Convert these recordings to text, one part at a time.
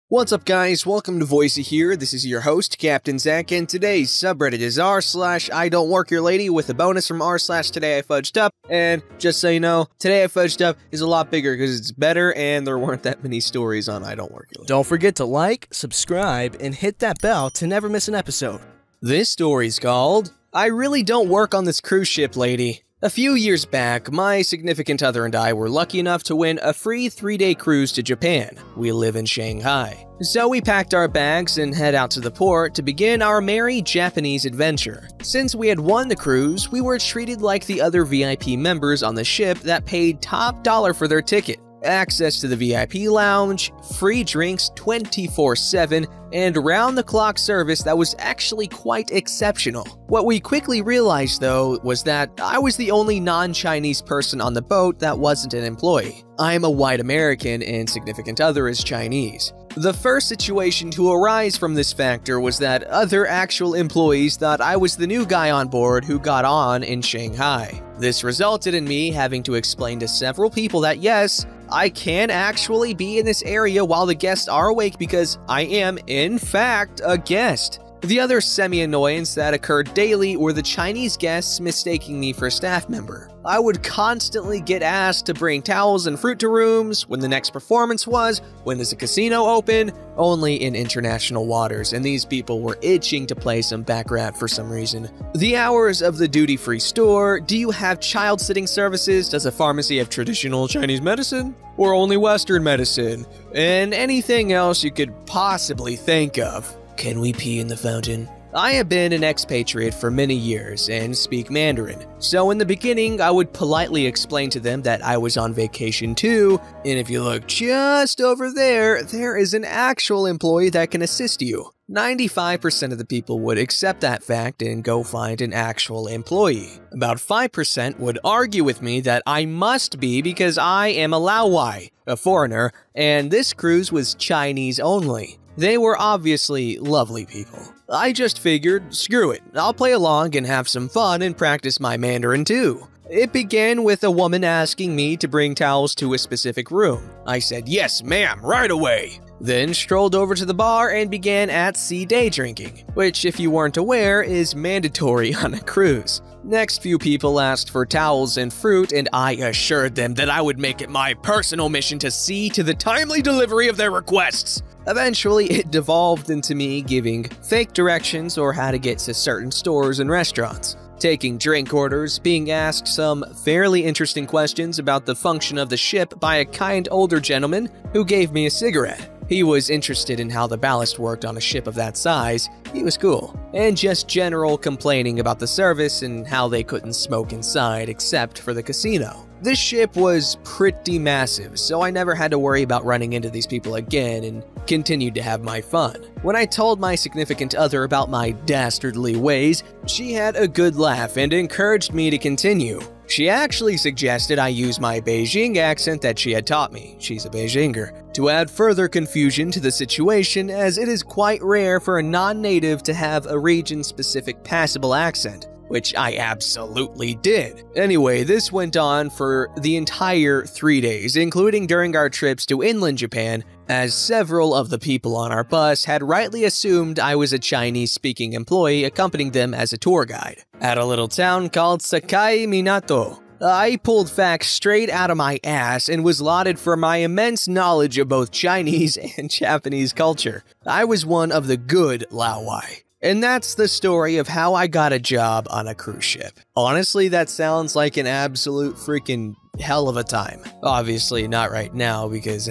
What's up guys, welcome to Voicey here. This is your host, Captain Zach, and today's subreddit is r/IDontWorkHereLady with a bonus from r/Today I Fudged Up. And just so you know, Today I Fudged Up is a lot bigger because it's better and there weren't that many stories on IDontWorkHereLady. Don't forget to like, subscribe, and hit that bell to never miss an episode. This story's called, I Really Don't Work on This Cruise Ship, Lady. A few years back, my significant other and I were lucky enough to win a free 3-day cruise to Japan. We live in Shanghai. So we packed our bags and head out to the port to begin our merry Japanese adventure. Since we had won the cruise, we were treated like the other VIP members on the ship that paid top dollar for their ticket. Access to the VIP lounge, free drinks 24/7, and round-the-clock service that was actually quite exceptional. What we quickly realized, though, was that I was the only non-Chinese person on the boat that wasn't an employee. I'm a white American and significant other is Chinese. The first situation to arise from this factor was that other actual employees thought I was the new guy on board who got on in Shanghai. This resulted in me having to explain to several people that yes, I can actually be in this area while the guests are awake because I am, in fact, a guest. The other semi-annoyance that occurred daily were the Chinese guests mistaking me for a staff member. I would constantly get asked to bring towels and fruit to rooms, when the next performance was, when is the casino open, only in international waters, and these people were itching to play some baccarat for some reason. The hours of the duty-free store, do you have child sitting services, does a pharmacy have traditional Chinese medicine, or only Western medicine, and anything else you could possibly think of. Can we pee in the fountain? I have been an expatriate for many years and speak Mandarin, so in the beginning I would politely explain to them that I was on vacation too, and if you look just over there, there is an actual employee that can assist you. 95% of the people would accept that fact and go find an actual employee. About 5% would argue with me that I must be because I am a Laowai, a foreigner, and this cruise was Chinese only. They were obviously lovely people. I just figured, screw it, I'll play along and have some fun and practice my Mandarin too. It began with a woman asking me to bring towels to a specific room. I said, yes ma'am, right away. Then strolled over to the bar and began at-sea day drinking, which if you weren't aware is mandatory on a cruise. Next few people asked for towels and fruit and I assured them that I would make it my personal mission to see to the timely delivery of their requests. Eventually, it devolved into me giving fake directions or how to get to certain stores and restaurants, taking drink orders, being asked some fairly interesting questions about the function of the ship by a kind older gentleman who gave me a cigarette. He was interested in how the ballast worked on a ship of that size, he was cool, and just general complaining about the service and how they couldn't smoke inside except for the casino. This ship was pretty massive, so I never had to worry about running into these people again and continued to have my fun. When I told my significant other about my dastardly ways, she had a good laugh and encouraged me to continue. She actually suggested I use my Beijing accent that she had taught me, she's a Beijinger, to add further confusion to the situation as it is quite rare for a non-native to have a region-specific passable accent, which I absolutely did. Anyway, this went on for the entire 3 days, including during our trips to inland Japan, as several of the people on our bus had rightly assumed I was a Chinese-speaking employee accompanying them as a tour guide. At a little town called Sakai Minato, I pulled facts straight out of my ass and was lauded for my immense knowledge of both Chinese and Japanese culture. I was one of the good Laowai. And that's the story of how I got a job on a cruise ship. Honestly, that sounds like an absolute freaking hell of a time. Obviously not right now because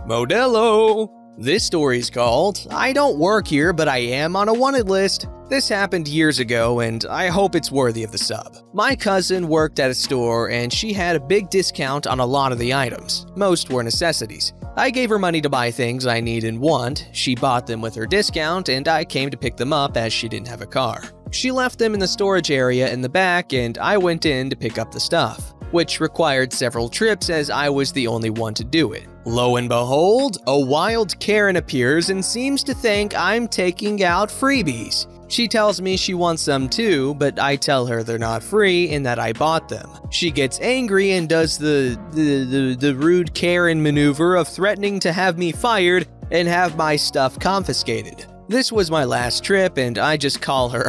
Modelo. This story's called, I don't work here, but I am on a wanted list. This happened years ago, and I hope it's worthy of the sub. My cousin worked at a store, and she had a big discount on a lot of the items. Most were necessities. I gave her money to buy things I need and want. She bought them with her discount, and I came to pick them up as she didn't have a car. She left them in the storage area in the back, and I went in to pick up the stuff, which required several trips as I was the only one to do it. Lo and behold, a wild Karen appears and seems to think I'm taking out freebies. She tells me she wants some too, but I tell her they're not free and that I bought them. She gets angry and does the rude Karen maneuver of threatening to have me fired and have my stuff confiscated. This was my last trip, and I just call her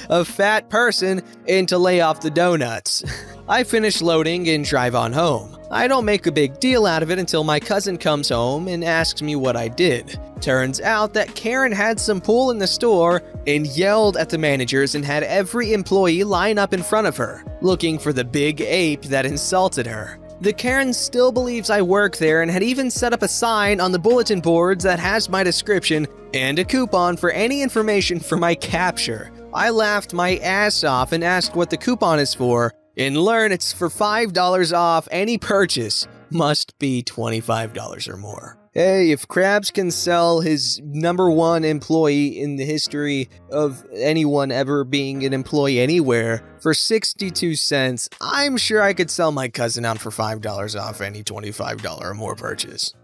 a fat person and to lay off the donuts. I finish loading and drive on home. I don't make a big deal out of it until my cousin comes home and asks me what I did. Turns out that Karen had some pool in the store and yelled at the managers and had every employee line up in front of her, looking for the big ape that insulted her. The Karen still believes I work there and had even set up a sign on the bulletin boards that has my description and a coupon for any information for my capture. I laughed my ass off and asked what the coupon is for, and learn it's for $5 off any purchase. Must be $25 or more. Hey, if Krabs can sell his #1 employee in the history of anyone ever being an employee anywhere for 62 cents, I'm sure I could sell my cousin out for $5 off any $25 or more purchase.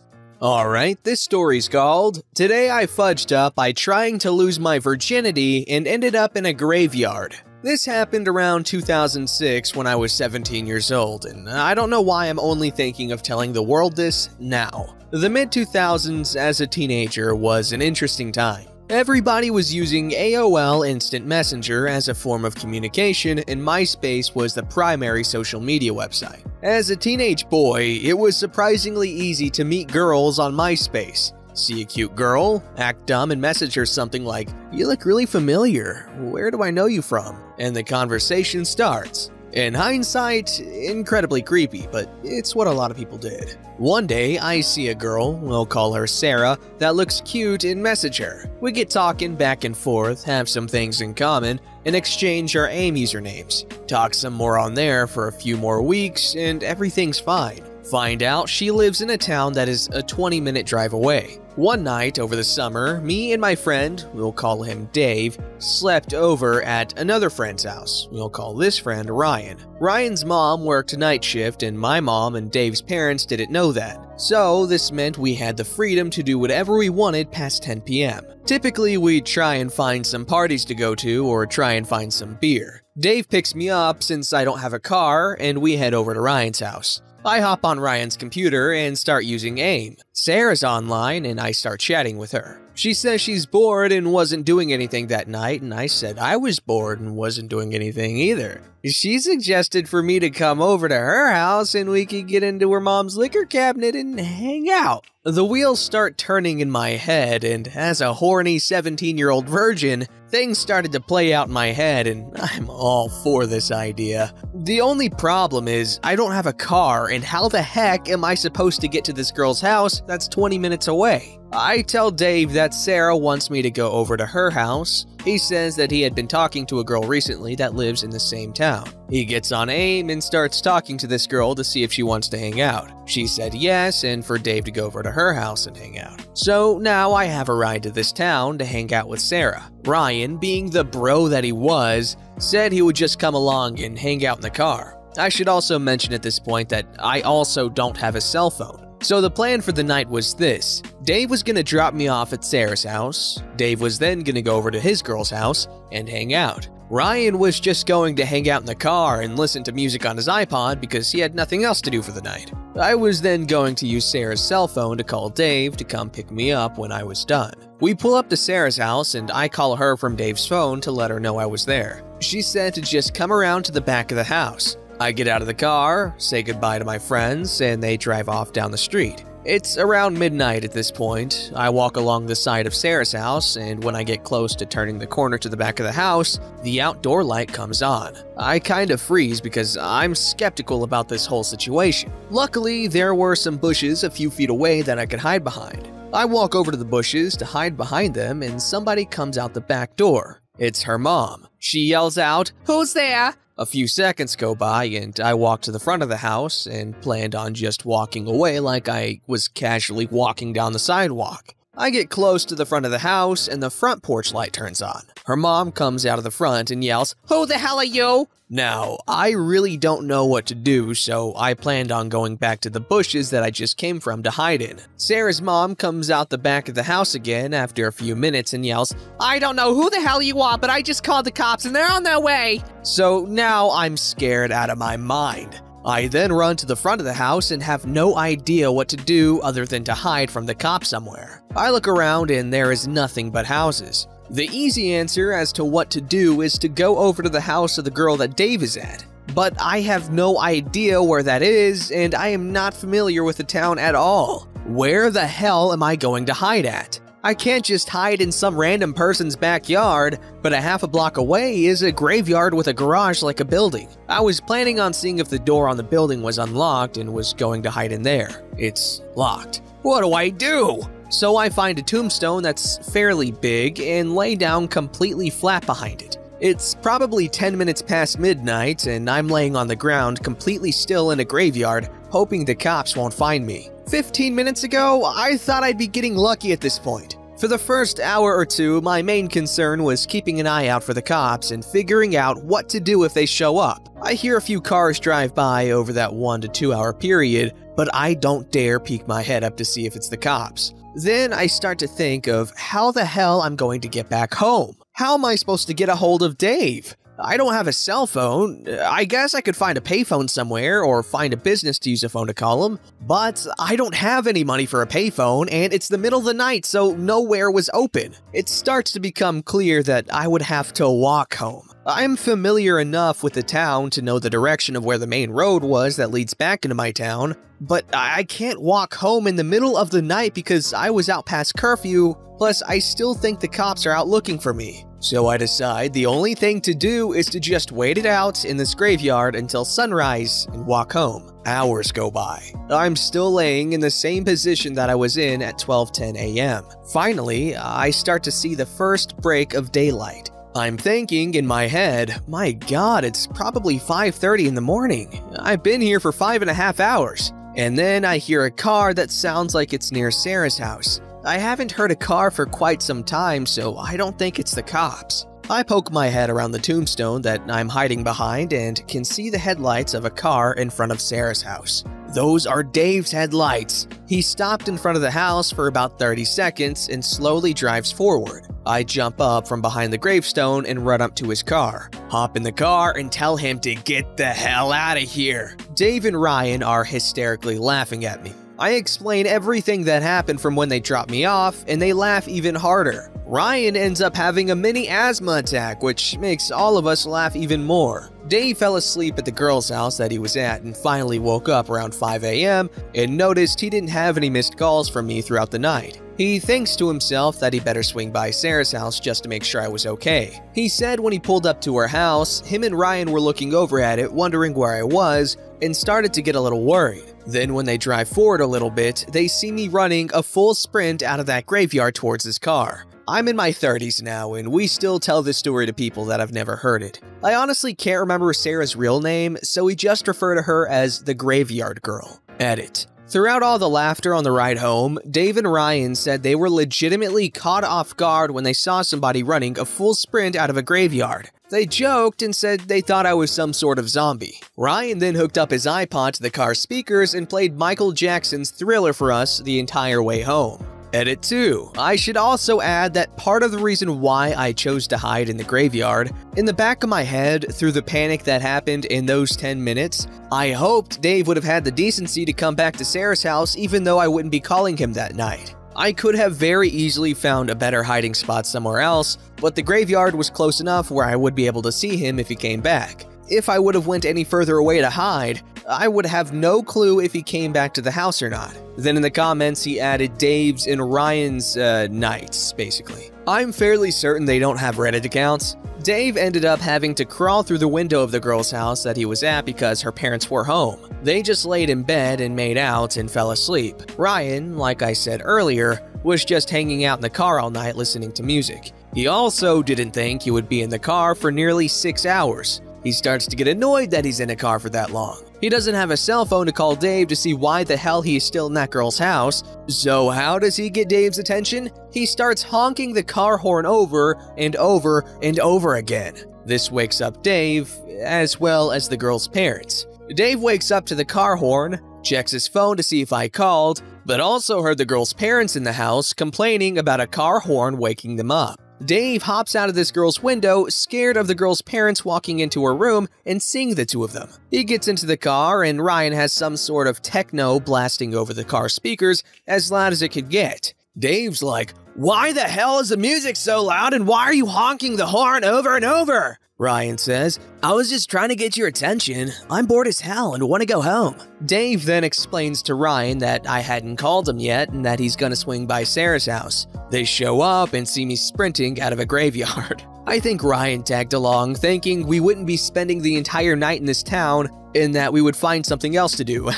Alright, this story's called Today I Fudged Up by Trying to Lose My Virginity and Ended Up in a Graveyard. This happened around 2006 when I was 17 years old, and I don't know why I'm only thinking of telling the world this now. The mid-2000s as a teenager was an interesting time. Everybody was using AOL Instant Messenger as a form of communication, and MySpace was the primary social media website. As a teenage boy, it was surprisingly easy to meet girls on MySpace. See a cute girl, act dumb, and message her something like, "You look really familiar, where do I know you from?" And the conversation starts. In hindsight, incredibly creepy, but it's what a lot of people did. One day, I see a girl, we'll call her Sarah, that looks cute and message her. We get talking back and forth, have some things in common, and exchange our AIM usernames. Talk some more on there for a few more weeks, and everything's fine. Find out she lives in a town that is a 20-minute drive away. One night over the summer, me and my friend, we'll call him Dave, slept over at another friend's house. We'll call this friend Ryan. Ryan's mom worked night shift, and my mom and Dave's parents didn't know that. So this meant we had the freedom to do whatever we wanted past 10 p.m. Typically, we'd try and find some parties to go to or try and find some beer. Dave picks me up since I don't have a car, and we head over to Ryan's house. I hop on Ryan's computer and start using AIM. Sarah's online and I start chatting with her. She says she's bored and wasn't doing anything that night, and I said I was bored and wasn't doing anything either. She suggested for me to come over to her house and we could get into her mom's liquor cabinet and hang out. The wheels start turning in my head, and as a horny 17-year-old virgin, things started to play out in my head, and I'm all for this idea. The only problem is I don't have a car, and how the heck am I supposed to get to this girl's house that's 20 minutes away? I tell Dave that Sarah wants me to go over to her house. He says that he had been talking to a girl recently that lives in the same town. He gets on AIM and starts talking to this girl to see if she wants to hang out. She said yes, and for Dave to go over to her house and hang out. So now I have a ride to this town to hang out with Sarah. Ryan, being the bro that he was, said he would just come along and hang out in the car. I should also mention at this point that I also don't have a cell phone. So the plan for the night was this. Dave was gonna drop me off at Sarah's house. Dave was then gonna go over to his girl's house and hang out. Ryan was just going to hang out in the car and listen to music on his iPod because he had nothing else to do for the night. I was then going to use Sarah's cell phone to call Dave to come pick me up when I was done. We pull up to Sarah's house and I call her from Dave's phone to let her know I was there. She said to just come around to the back of the house. I get out of the car, say goodbye to my friends, and they drive off down the street. It's around midnight at this point. I walk along the side of Sarah's house, and when I get close to turning the corner to the back of the house, the outdoor light comes on. I kind of freeze because I'm skeptical about this whole situation. Luckily, there were some bushes a few feet away that I could hide behind. I walk over to the bushes to hide behind them, and somebody comes out the back door. It's her mom. She yells out, "Who's there?" A few seconds go by and I walk to the front of the house and planned on just walking away like I was casually walking down the sidewalk. I get close to the front of the house and the front porch light turns on. Her mom comes out of the front and yells, "Who the hell are you?" Now, I really don't know what to do, so I planned on going back to the bushes that I just came from to hide in. Sarah's mom comes out the back of the house again after a few minutes and yells, "I don't know who the hell you are, but I just called the cops and they're on their way." So now I'm scared out of my mind. I then run to the front of the house and have no idea what to do other than to hide from the cops somewhere. I look around and there is nothing but houses. The easy answer as to what to do is to go over to the house of the girl that Dave is at. But I have no idea where that is, and I am not familiar with the town at all. Where the hell am I going to hide at? I can't just hide in some random person's backyard, but a half a block away is a graveyard with a garage like a building. I was planning on seeing if the door on the building was unlocked and was going to hide in there. It's locked. What do I do? So I find a tombstone that's fairly big and lay down completely flat behind it. It's probably 10 minutes past midnight and I'm laying on the ground completely still in a graveyard, hoping the cops won't find me. 15 minutes ago, I thought I'd be getting lucky at this point. For the first hour or two, my main concern was keeping an eye out for the cops and figuring out what to do if they show up. I hear a few cars drive by over that 1 to 2 hour period, but I don't dare peek my head up to see if it's the cops. Then I start to think of how the hell I'm going to get back home. How am I supposed to get a hold of Dave? I don't have a cell phone. I guess I could find a payphone somewhere or find a business to use a phone to call him, but I don't have any money for a payphone and it's the middle of the night, so nowhere was open. It starts to become clear that I would have to walk home. I'm familiar enough with the town to know the direction of where the main road was that leads back into my town, but I can't walk home in the middle of the night because I was out past curfew, plus I still think the cops are out looking for me. So I decide the only thing to do is to just wait it out in this graveyard until sunrise and walk home. Hours go by. I'm still laying in the same position that I was in at 12:10 a.m. Finally, I start to see the first break of daylight. I'm thinking in my head, my god, it's probably 5:30 in the morning. I've been here for 5.5 hours. And then I hear a car that sounds like it's near Sarah's house. I haven't heard a car for quite some time, so I don't think it's the cops. I poke my head around the tombstone that I'm hiding behind and can see the headlights of a car in front of Sarah's house. Those are Dave's headlights. He stopped in front of the house for about 30 seconds and slowly drives forward. I jump up from behind the gravestone and run up to his car. Hop in the car and tell him to get the hell out of here. Dave and Ryan are hysterically laughing at me. I explain everything that happened from when they dropped me off, and they laugh even harder. Ryan ends up having a mini asthma attack, which makes all of us laugh even more. Dave fell asleep at the girl's house that he was at and finally woke up around 5 a.m. and noticed he didn't have any missed calls from me throughout the night. He thinks to himself that he better swing by Sarah's house just to make sure I was okay. He said when he pulled up to her house, him and Ryan were looking over at it, wondering where I was, and started to get a little worried. Then when they drive forward a little bit, they see me running a full sprint out of that graveyard towards his car. I'm in my 30s now, and we still tell this story to people that have never heard it. I honestly can't remember Sarah's real name, so we just refer to her as the Graveyard Girl. Edit. Throughout all the laughter on the ride home, Dave and Ryan said they were legitimately caught off guard when they saw somebody running a full sprint out of a graveyard. They joked and said they thought I was some sort of zombie. Ryan then hooked up his iPod to the car's speakers and played Michael Jackson's Thriller for us the entire way home. Edit 2. I should also add that part of the reason why I chose to hide in the graveyard, in the back of my head, through the panic that happened in those 10 minutes, I hoped Dave would have had the decency to come back to Sarah's house even though I wouldn't be calling him that night. I could have very easily found a better hiding spot somewhere else, but the graveyard was close enough where I would be able to see him if he came back. If I would have went any further away to hide, I would have no clue if he came back to the house or not. Then in the comments, he added Dave's and Ryan's nights, basically. I'm fairly certain they don't have Reddit accounts. Dave ended up having to crawl through the window of the girl's house that he was at because her parents were home. They just laid in bed and made out and fell asleep. Ryan, like I said earlier, was just hanging out in the car all night listening to music. He also didn't think he would be in the car for nearly 6 hours. He starts to get annoyed that he's in a car for that long. He doesn't have a cell phone to call Dave to see why the hell he is still in that girl's house. So how does he get Dave's attention? He starts honking the car horn over and over and over again. This wakes up Dave, as well as the girl's parents. Dave wakes up to the car horn, checks his phone to see if I called, but also heard the girl's parents in the house complaining about a car horn waking them up. Dave hops out of this girl's window, scared of the girl's parents walking into her room and seeing the two of them. He gets into the car and Ryan has some sort of techno blasting over the car speakers as loud as it could get. Dave's like, "Why the hell is the music so loud and why are you honking the horn over and over?" Ryan says, "I was just trying to get your attention. I'm bored as hell and want to go home." Dave then explains to Ryan that I hadn't called him yet and that he's gonna swing by Sarah's house. They show up and see me sprinting out of a graveyard. I think Ryan tagged along, thinking we wouldn't be spending the entire night in this town and that we would find something else to do.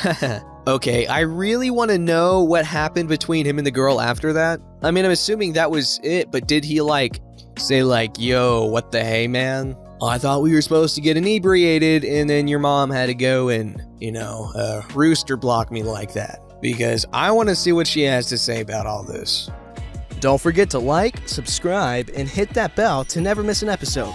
Okay, I really want to know what happened between him and the girl after that. I mean, I'm assuming that was it, but did he say yo, what the hey, man? I thought we were supposed to get inebriated and then your mom had to go and, rooster block me like that. Because I want to see what she has to say about all this. Don't forget to like, subscribe, and hit that bell to never miss an episode.